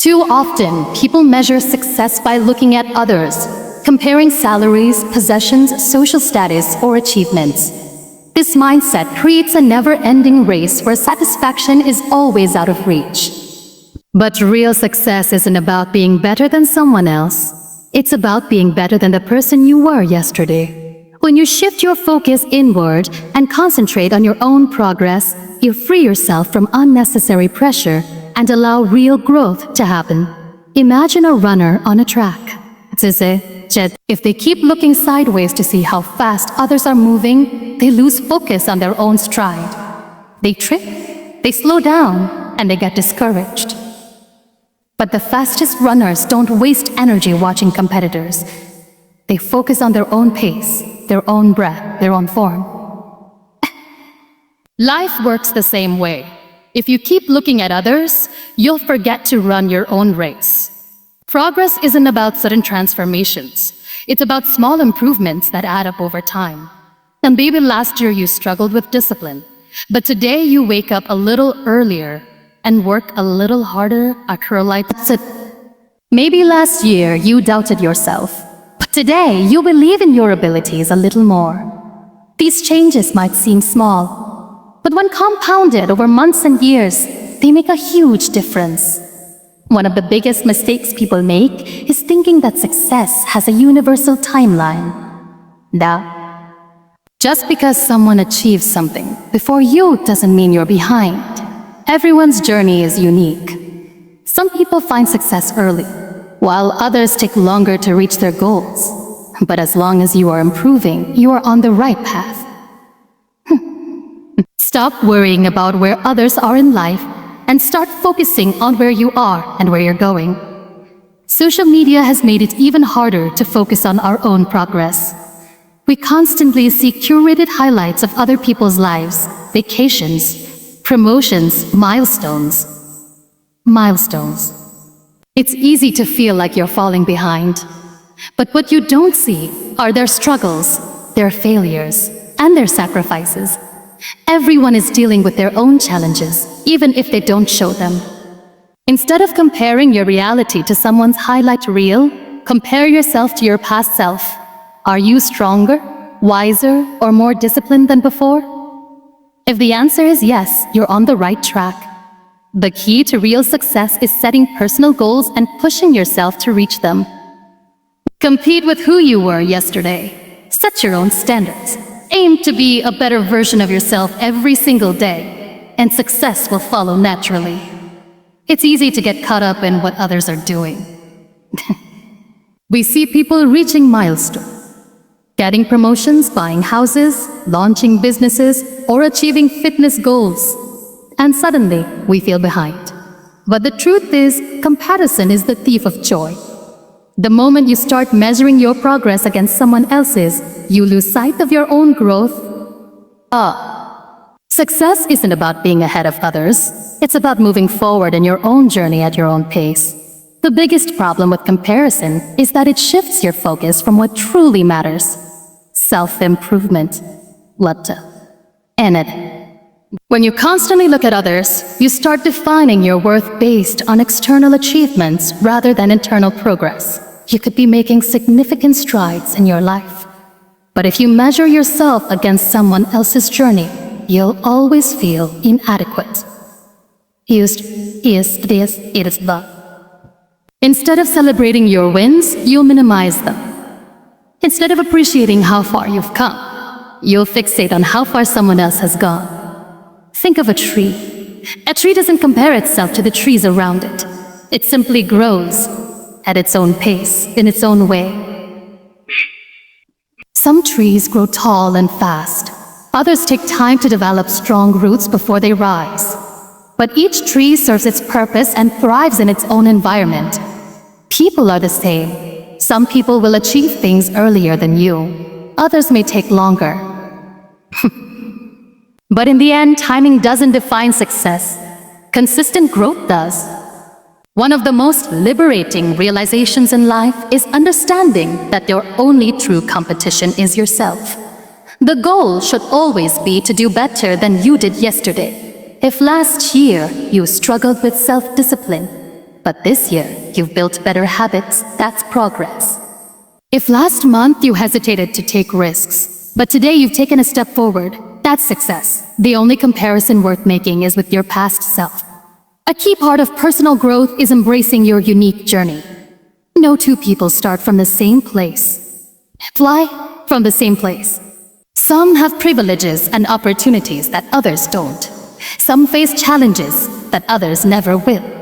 Too often, people measure success by looking at others, comparing salaries, possessions, social status, or achievements. This mindset creates a never-ending race where satisfaction is always out of reach. But real success isn't about being better than someone else. It's about being better than the person you were yesterday. When you shift your focus inward and concentrate on your own progress, you free yourself from unnecessary pressure and allow real growth to happen. Imagine a runner on a track. If they keep looking sideways to see how fast others are moving, they lose focus on their own stride. They trip, they slow down, and they get discouraged. But the fastest runners don't waste energy watching competitors. They focus on their own pace, their own breath, their own form. Life works the same way. If you keep looking at others, you'll forget to run your own race. Progress isn't about sudden transformations. It's about small improvements that add up over time. And maybe last year you struggled with discipline, but today you wake up a little earlier and work a little harder at her life. That's it. Maybe last year you doubted yourself, but today you believe in your abilities a little more. These changes might seem small, but when compounded over months and years, they make a huge difference. One of the biggest mistakes people make is thinking that success has a universal timeline. Just because someone achieves something before you doesn't mean you're behind. Everyone's journey is unique. Some people find success early, while others take longer to reach their goals. But as long as you are improving, you are on the right path. Stop worrying about where others are in life and start focusing on where you are and where you're going. Social media has made it even harder to focus on our own progress. We constantly see curated highlights of other people's lives, vacations, promotions, milestones. It's easy to feel like you're falling behind. But what you don't see are their struggles, their failures, and their sacrifices. Everyone is dealing with their own challenges, even if they don't show them. Instead of comparing your reality to someone's highlight reel, compare yourself to your past self. Are you stronger, wiser, or more disciplined than before? If the answer is yes, you're on the right track. The key to real success is setting personal goals and pushing yourself to reach them. Compete with who you were yesterday. Set your own standards. Aim to be a better version of yourself every single day, and success will follow naturally. It's easy to get caught up in what others are doing. We see people reaching milestones, getting promotions, buying houses, launching businesses, or achieving fitness goals. And suddenly, we feel behind. But the truth is, comparison is the thief of joy. The moment you start measuring your progress against someone else's, you lose sight of your own growth. Success isn't about being ahead of others. It's about moving forward in your own journey at your own pace. The biggest problem with comparison is that it shifts your focus from what truly matters. Self-improvement. When you constantly look at others, you start defining your worth based on external achievements rather than internal progress. You could be making significant strides in your life. But if you measure yourself against someone else's journey, you'll always feel inadequate. Instead of celebrating your wins, you'll minimize them. Instead of appreciating how far you've come, you'll fixate on how far someone else has gone. Think of a tree. A tree doesn't compare itself to the trees around it. It simply grows at its own pace, in its own way. Some trees grow tall and fast. Others take time to develop strong roots before they rise. But each tree serves its purpose and thrives in its own environment. People are the same. Some people will achieve things earlier than you. Others may take longer. But in the end, timing doesn't define success. Consistent growth does. One of the most liberating realizations in life is understanding that your only true competition is yourself. The goal should always be to do better than you did yesterday. If last year you struggled with self-discipline, But this year, you've built better habits. That's progress. If last month you hesitated to take risks, but today you've taken a step forward, that's success. The only comparison worth making is with your past self. A key part of personal growth is embracing your unique journey. No two people start from the same place. Fly from the same place. Some have privileges and opportunities that others don't. Some face challenges that others never will.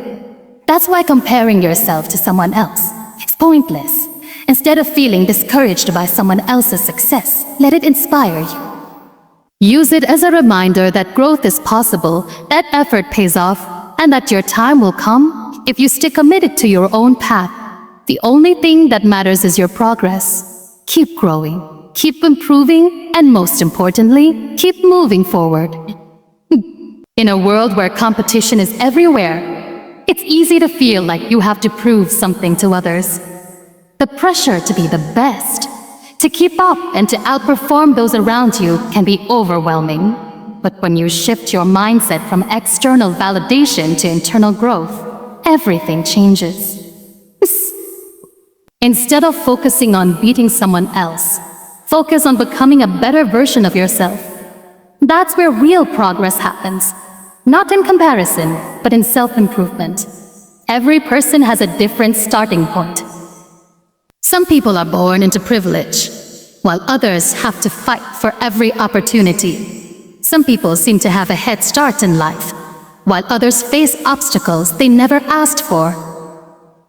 That's why comparing yourself to someone else is pointless. Instead of feeling discouraged by someone else's success, let it inspire you. Use it as a reminder that growth is possible, that effort pays off, and that your time will come if you stay committed to your own path. The only thing that matters is your progress. Keep growing, keep improving, and most importantly, keep moving forward. In a world where competition is everywhere, it's easy to feel like you have to prove something to others. The pressure to be the best, to keep up and to outperform those around you can be overwhelming. But when you shift your mindset from external validation to internal growth, everything changes. Instead of focusing on beating someone else, focus on becoming a better version of yourself. That's where real progress happens. Not in comparison, but in self-improvement. Every person has a different starting point. Some people are born into privilege, while others have to fight for every opportunity. Some people seem to have a head start in life, while others face obstacles they never asked for.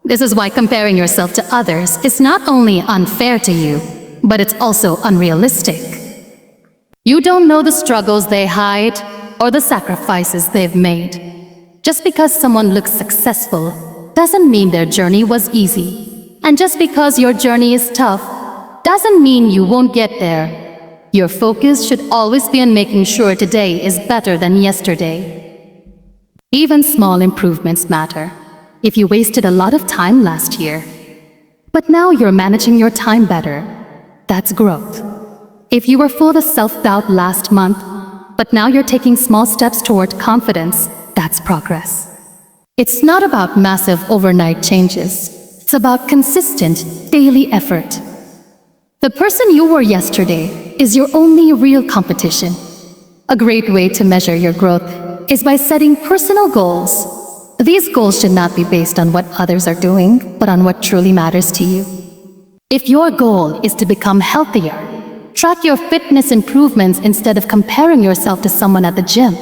This is why comparing yourself to others is not only unfair to you, but it's also unrealistic. You don't know the struggles they hide or the sacrifices they've made. Just because someone looks successful doesn't mean their journey was easy. And just because your journey is tough doesn't mean you won't get there. Your focus should always be on making sure today is better than yesterday. Even small improvements matter. If you wasted a lot of time last year, but now you're managing your time better, that's growth. If you were full of self-doubt last month, but now you're taking small steps toward confidence, that's progress. It's not about massive overnight changes. It's about consistent, daily effort. The person you were yesterday is your only real competition. A great way to measure your growth is by setting personal goals. These goals should not be based on what others are doing, but on what truly matters to you. If your goal is to become healthier, track your fitness improvements instead of comparing yourself to someone at the gym.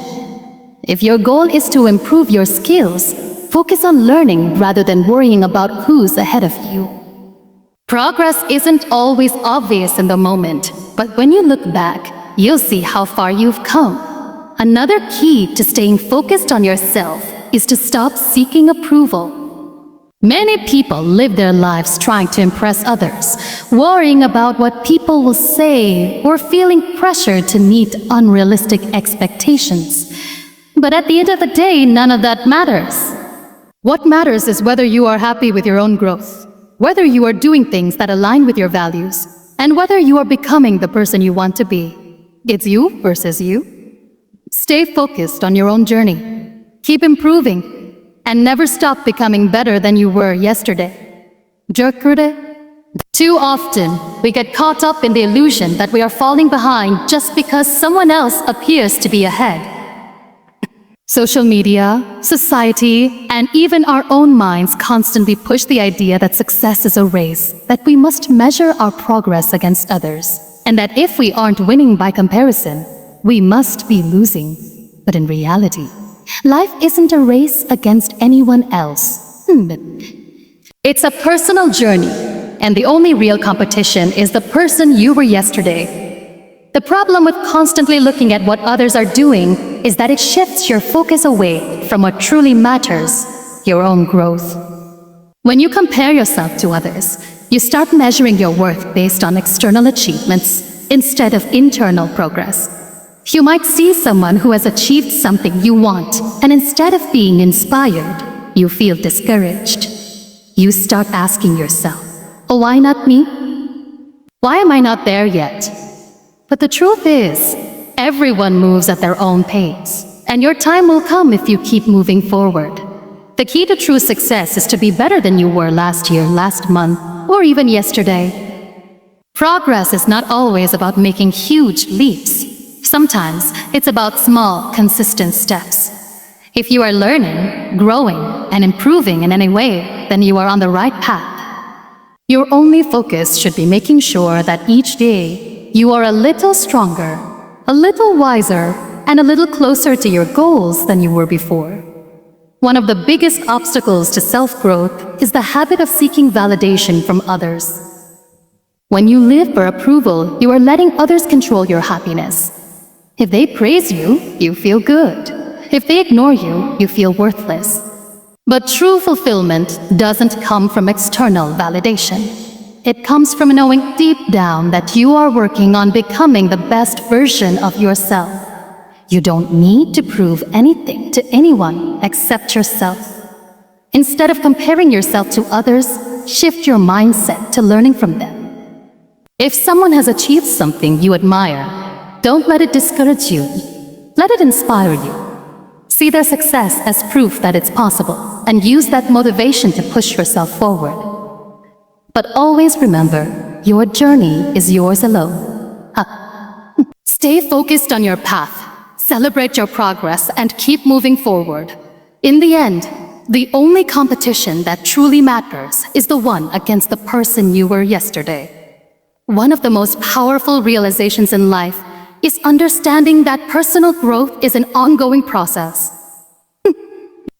If your goal is to improve your skills, focus on learning rather than worrying about who's ahead of you. Progress isn't always obvious in the moment, but when you look back, you'll see how far you've come. Another key to staying focused on yourself is to stop seeking approval. Many people live their lives trying to impress others, worrying about what people will say or feeling pressure to meet unrealistic expectations. But at the end of the day, none of that matters. What matters is whether you are happy with your own growth, whether you are doing things that align with your values, and whether you are becoming the person you want to be. It's you versus you. Stay focused on your own journey. Keep improving, and never stop becoming better than you were yesterday. Too often, we get caught up in the illusion that we are falling behind just because someone else appears to be ahead. Social media, society, and even our own minds constantly push the idea that success is a race, that we must measure our progress against others, and that if we aren't winning by comparison, we must be losing. But in reality, life isn't a race against anyone else. It's a personal journey, and the only real competition is the person you were yesterday. The problem with constantly looking at what others are doing is that it shifts your focus away from what truly matters, your own growth. When you compare yourself to others, you start measuring your worth based on external achievements instead of internal progress. You might see someone who has achieved something you want, and instead of being inspired, you feel discouraged. You start asking yourself, "Oh, why not me? Why am I not there yet?" But the truth is, everyone moves at their own pace, and your time will come if you keep moving forward. The key to true success is to be better than you were last year, last month, or even yesterday. Progress is not always about making huge leaps. Sometimes it's about small, consistent steps. If you are learning, growing, and improving in any way, then you are on the right path. Your only focus should be making sure that each day you are a little stronger, a little wiser, and a little closer to your goals than you were before. One of the biggest obstacles to self-growth is the habit of seeking validation from others. When you live for approval, you are letting others control your happiness. If they praise you, you feel good. If they ignore you, you feel worthless. But true fulfillment doesn't come from external validation. It comes from knowing deep down that you are working on becoming the best version of yourself. You don't need to prove anything to anyone except yourself. Instead of comparing yourself to others, shift your mindset to learning from them. If someone has achieved something you admire, don't let it discourage you. Let it inspire you. See their success as proof that it's possible, and use that motivation to push yourself forward. But always remember, your journey is yours alone. Stay focused on your path, celebrate your progress, and keep moving forward. In the end, the only competition that truly matters is the one against the person you were yesterday. One of the most powerful realizations in life is understanding that personal growth is an ongoing process.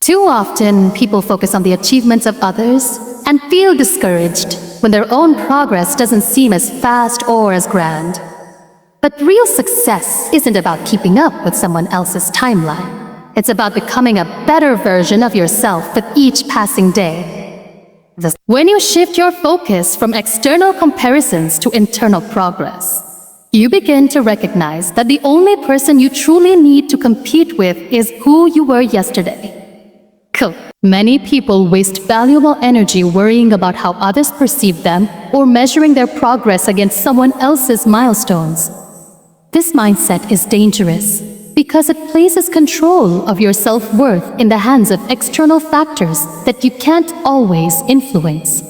Too often, people focus on the achievements of others and feel discouraged when their own progress doesn't seem as fast or as grand. But real success isn't about keeping up with someone else's timeline. It's about becoming a better version of yourself with each passing day. When you shift your focus from external comparisons to internal progress, you begin to recognize that the only person you truly need to compete with is who you were yesterday. Cool. Many people waste valuable energy worrying about how others perceive them or measuring their progress against someone else's milestones. This mindset is dangerous because it places control of your self-worth in the hands of external factors that you can't always influence.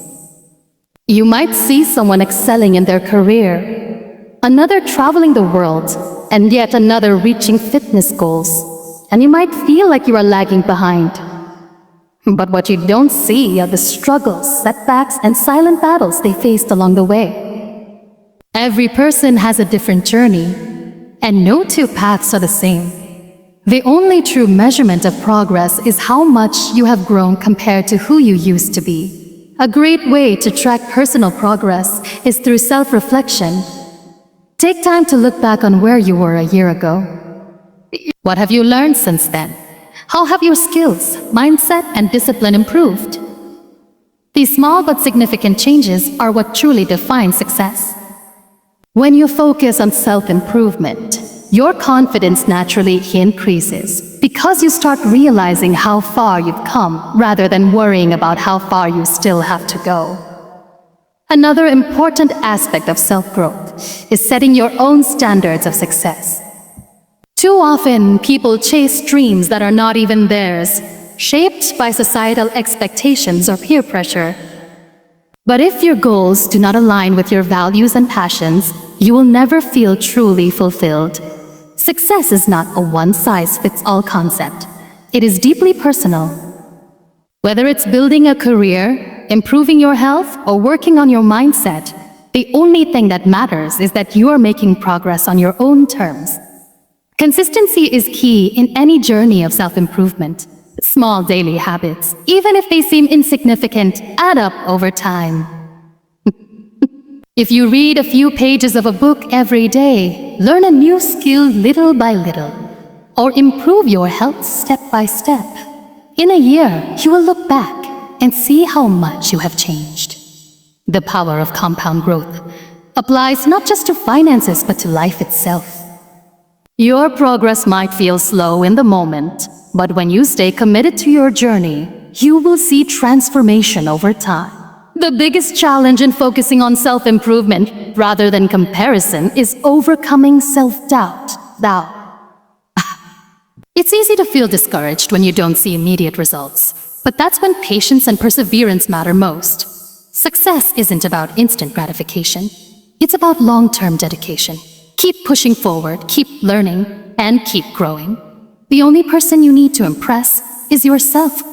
You might see someone excelling in their career, another traveling the world, and yet another reaching fitness goals, and you might feel like you are lagging behind. But what you don't see are the struggles, setbacks, and silent battles they faced along the way. Every person has a different journey, and no two paths are the same. The only true measurement of progress is how much you have grown compared to who you used to be. A great way to track personal progress is through self-reflection. Take time to look back on where you were a year ago. What have you learned since then? How have your skills, mindset, and discipline improved? These small but significant changes are what truly define success. When you focus on self-improvement, your confidence naturally increases because you start realizing how far you've come rather than worrying about how far you still have to go. Another important aspect of self-growth is setting your own standards of success. Too often, people chase dreams that are not even theirs, shaped by societal expectations or peer pressure. But if your goals do not align with your values and passions, you will never feel truly fulfilled. Success is not a one-size-fits-all concept. It is deeply personal. Whether it's building a career, improving your health, or working on your mindset, the only thing that matters is that you are making progress on your own terms. Consistency is key in any journey of self-improvement. Small daily habits, even if they seem insignificant, add up over time. If you read a few pages of a book every day, learn a new skill little by little, or improve your health step by step, in a year you will look back and see how much you have changed. The power of compound growth applies not just to finances but to life itself. Your progress might feel slow in the moment, but when you stay committed to your journey, you will see transformation over time. The biggest challenge in focusing on self-improvement rather than comparison is overcoming self-doubt. It's easy to feel discouraged when you don't see immediate results. But that's when patience and perseverance matter most. Success isn't about instant gratification. It's about long-term dedication. Keep pushing forward, keep learning, and keep growing. The only person you need to impress is yourself.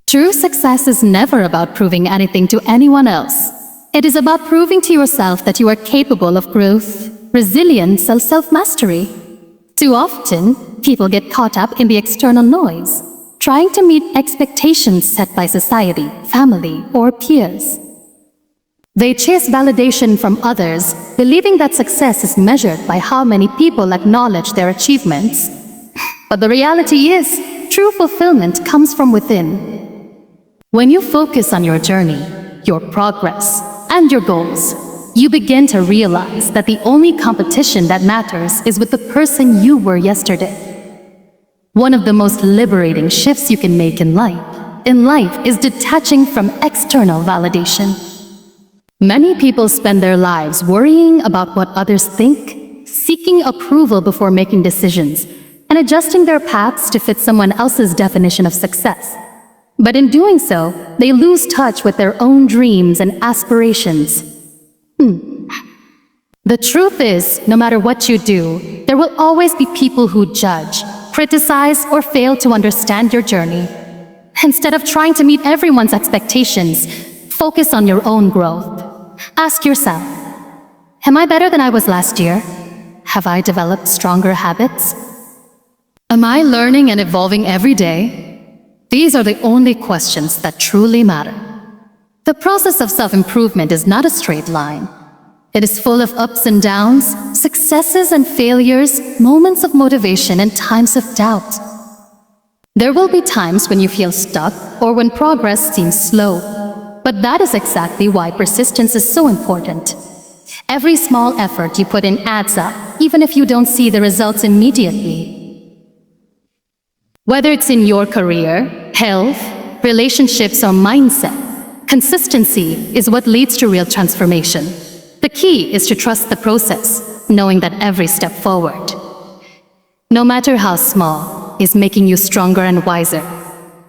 True success is never about proving anything to anyone else. It is about proving to yourself that you are capable of growth, resilience, and self-mastery. Too often, people get caught up in the external noise, trying to meet expectations set by society, family, or peers. They chase validation from others, believing that success is measured by how many people acknowledge their achievements. But the reality is, true fulfillment comes from within. When you focus on your journey, your progress, and your goals, you begin to realize that the only competition that matters is with the person you were yesterday. One of the most liberating shifts you can make in life is detaching from external validation. Many people spend their lives worrying about what others think, seeking approval before making decisions, and adjusting their paths to fit someone else's definition of success. But in doing so, they lose touch with their own dreams and aspirations. The truth is, no matter what you do, there will always be people who judge, criticize, or fail to understand your journey. Instead of trying to meet everyone's expectations, focus on your own growth. Ask yourself, am I better than I was last year? Have I developed stronger habits? Am I learning and evolving every day? These are the only questions that truly matter. The process of self-improvement is not a straight line. It is full of ups and downs, successes and failures, moments of motivation and times of doubt. There will be times when you feel stuck or when progress seems slow. But that is exactly why persistence is so important. Every small effort you put in adds up, even if you don't see the results immediately. Whether it's in your career, health, relationships, or mindset, consistency is what leads to real transformation. The key is to trust the process, knowing that every step forward, no matter how small, is making you stronger and wiser.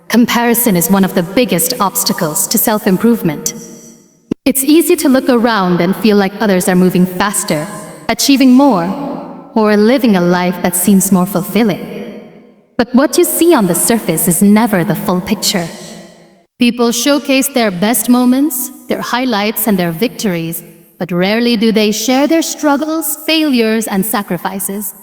Comparison is one of the biggest obstacles to self-improvement. It's easy to look around and feel like others are moving faster, achieving more, or living a life that seems more fulfilling. But what you see on the surface is never the full picture. People showcase their best moments, their highlights, and their victories, but rarely do they share their struggles, failures, and sacrifices.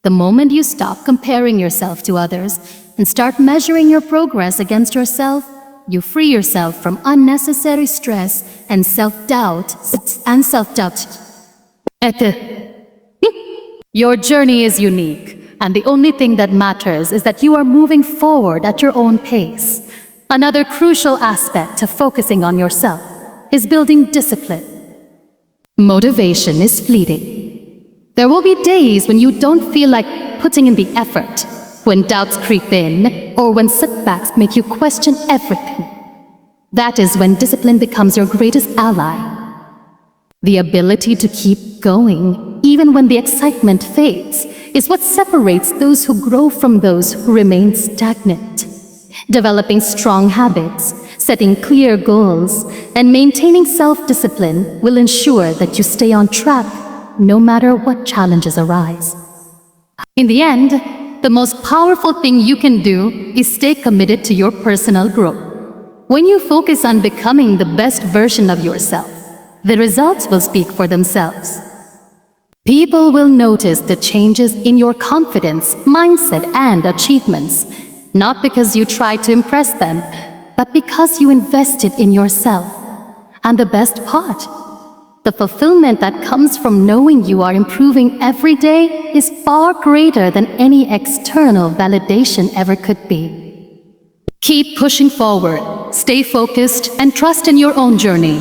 The moment you stop comparing yourself to others and start measuring your progress against yourself, you free yourself from unnecessary stress and self-doubt. Your journey is unique, and the only thing that matters is that you are moving forward at your own pace. Another crucial aspect of focusing on yourself is building discipline. Motivation is fleeting. There will be days when you don't feel like putting in the effort, when doubts creep in, or when setbacks make you question everything. That is when discipline becomes your greatest ally. The ability to keep going, even when the excitement fades, is what separates those who grow from those who remain stagnant. Developing strong habits, setting clear goals, and maintaining self-discipline will ensure that you stay on track no matter what challenges arise. In the end, the most powerful thing you can do is stay committed to your personal growth. When you focus on becoming the best version of yourself, the results will speak for themselves. People will notice the changes in your confidence, mindset, and achievements, not because you tried to impress them, but because you invested in yourself. And the best part, the fulfillment that comes from knowing you are improving every day is far greater than any external validation ever could be. Keep pushing forward, stay focused, and trust in your own journey.